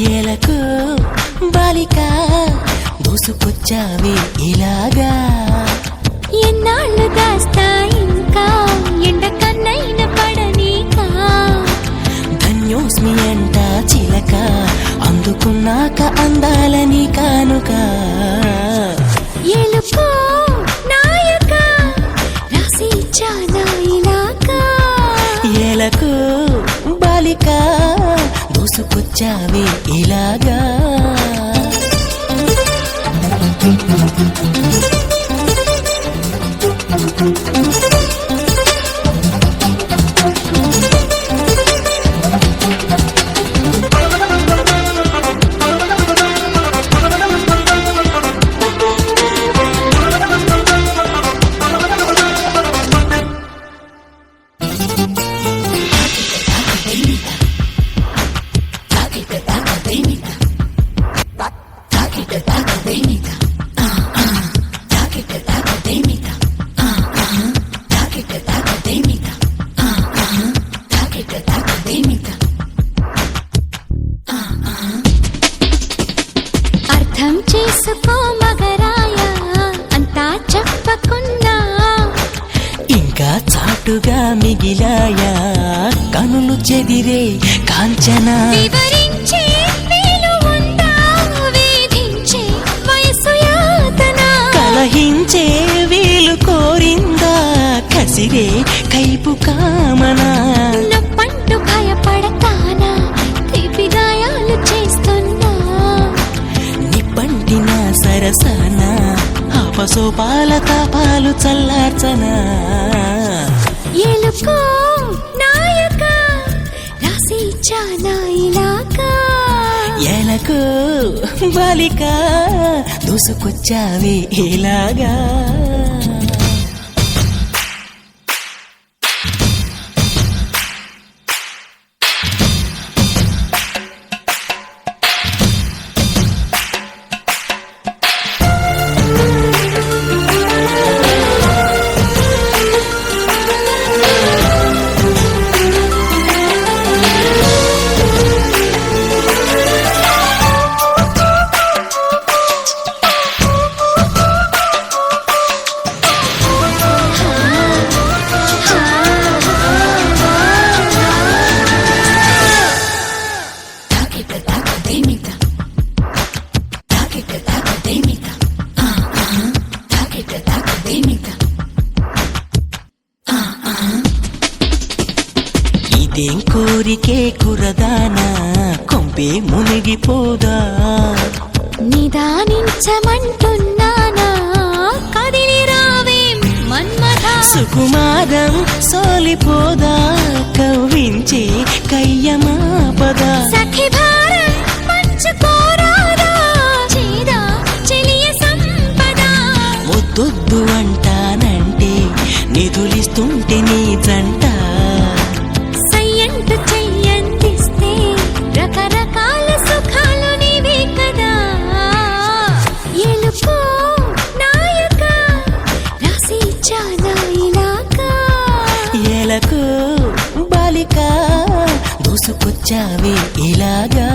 ఏలకు బాలిక దూసుకొచ్చావే ఇలాగా ఎన్నాళ్ళు దాస్తా ఇంకా ఎండ కన్నైన పడనీకా ధన్యోస్మి అంట చిలక అందుకున్నాక అందాలని కానుక ఎలుకో నాయక రాసి ఇచ్చానా ఇలాగా ఏలకు బాలిక దూసుకొచ్చావే ఇలాగా అర్థం చేసుకో మగరాయ అంతా చెప్పకున్నా ఇంకా చాటుగా మిగిలాయా కనులు చెదిరే కాంచనా వివరించే వీలు ఉందా వేధించే వయసు యాతన కలహించే వీలు కోరిందా కసిరే కైపు కామనా నప్పంటూ భయపడతానా తీపి గాయాలు చేస్తున్నా నిప్పంటిన సరసన ఆపసోపాల తాపాలు చల్లార్చనా ఎలుకో నాయక రాసి ఇచ్చానా ఇలాగా ఏలకు బాలిక దూసుకొచ్చావే ఇలాగా ఇదేం కోరికే కురదానా కొంపే మునిగిపోదా నిదానించమంటున్నానా కదిలి రావేం మన్మథా సుకుమారం సోలిపోదా కవ్వించే కయ్యమాపదా సఖి భారం పంచుకోరాదా చేదా చెలియ సంపద వద్దొద్దు అంటానంటే నిధులిస్తుంటే నీ జంట సయ్యంటు చెయ్యందిస్తే రకరకాల సుఖాలు నీవే కదా ఎలుకో నాయక రాసి ఇచ్చానా ఇలాగా ఏలకు బాలిక దూసుకొచ్చావే ఇలాగా